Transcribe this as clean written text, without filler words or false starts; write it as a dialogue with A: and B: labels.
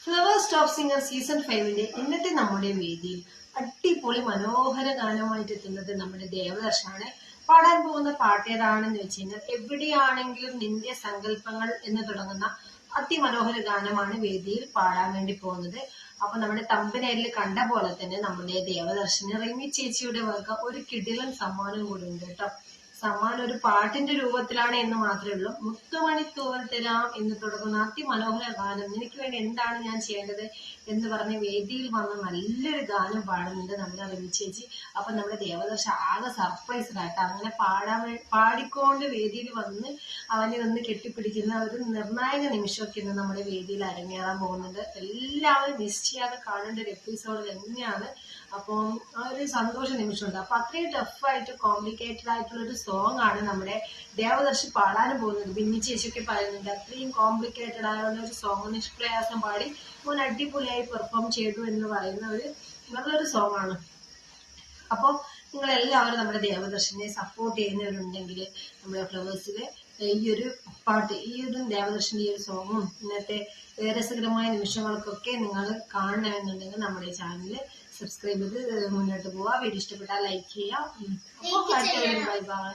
A: Flowers top singer season 5 ഇന്നത്തെ നമ്മുടെ വേദിയിൽ അടിപൊളി മനോഹര ഗാനമായിട്ട് എത്തുന്നത് നമ്മുടെ ദേവദർശനാണ്. പാടാൻ പോകുന്ന പാട്ട് ഏതാണെന്ന് വെച്ച് കഴിഞ്ഞാൽ എവിടെയാണെങ്കിലും നിന്റെ സങ്കല്പങ്ങൾ എന്ന് തുടങ്ങുന്ന അതിമനോഹര ഗാനമാണ് വേദിയിൽ പാടാൻ വേണ്ടി പോകുന്നത്. അപ്പൊ നമ്മുടെ തമ്പനയിൽ കണ്ട പോലെ തന്നെ നമ്മുടെ ദേവദർശന് റിമി ചേച്ചിയുടെ വക ഒരു കിടിലൻ സമ്മാനം കൂടി ഉണ്ട് കേട്ടോ. സമ്മാനം ഒരു പാട്ടിന്റെ രൂപത്തിലാണ് എന്ന് മാത്രമേ ഉള്ളൂ. മുത്തുമണി തൂവൽ തരാം എന്ന് തുടങ്ങുന്ന അതിമനോഹര ഗാനം നിനക്ക് വേണ്ടി എന്താണ് ഞാൻ ചെയ്യേണ്ടത് എന്ന് പറഞ്ഞ് വേദിയിൽ വന്ന് നല്ലൊരു ഗാനം പാടുന്നുണ്ട് നമ്മുടെ റിമി ചേച്ചി. അപ്പൊ നമ്മുടെ ദേവദർശ ആകെ സർപ്രൈസ്ഡ് ആയിട്ട് അങ്ങനെ പാടിക്കൊണ്ട് വേദിയിൽ വന്ന് അവനെ ഒന്ന് കെട്ടിപ്പിടിക്കുന്ന ഒരു നിർണായക നിമിഷമൊക്കെ ഇന്ന് നമ്മുടെ വേദിയിൽ അരങ്ങേറാൻ പോകുന്നുണ്ട്. എല്ലാവരും മിസ് ചെയ്യാതെ കാണേണ്ട ഒരു എപ്പിസോഡ് തന്നെയാണ്. അപ്പം ആ ഒരു സന്തോഷ നിമിഷമുണ്ട്. അപ്പൊ അത്രയും ടഫായിട്ട് കോംപ്ലിക്കേറ്റഡ് ആയിട്ടുള്ള ഒരു സോങ് ആണ് നമ്മുടെ ദേവദർശി പാടാനും പോകുന്നത്. ബിന്നി ചേച്ചിയൊക്കെ പറയുന്നുണ്ട് അത്രയും കോംപ്ലിക്കേറ്റഡ് ആയുള്ള ഒരു സോങ് നിഷ്പ്രയാസം പാടി മോൻ അടിപൊളിയായി പെർഫോം ചെയ്തു എന്ന് പറയുന്ന ഒരു നല്ലൊരു സോങ് ആണ്. അപ്പോൾ നിങ്ങൾ എല്ലാവരും നമ്മുടെ ദേവദർശനെ സപ്പോർട്ട് ചെയ്യുന്നവരുണ്ടെങ്കിൽ നമ്മുടെ ഫ്ലവേഴ്സിലെ ഈ ഒരു പാട്ട്, ഈ ഒരു ദേവദർശന്റെ ഈ ഒരു സോങ്ങും ഇന്നത്തെ രസകരമായ നിമിഷങ്ങൾക്കൊക്കെ നിങ്ങൾ കാണണമെന്നുണ്ടെങ്കിൽ നമ്മുടെ ചാനൽ സബ്സ്ക്രൈബ് ചെയ്ത് മുന്നോട്ട് പോവുക. വീഡിയോ ഇഷ്ടപ്പെട്ടാൽ ലൈക്ക് ചെയ്യാം. അപ്പോൾ ബൈ ബൈ.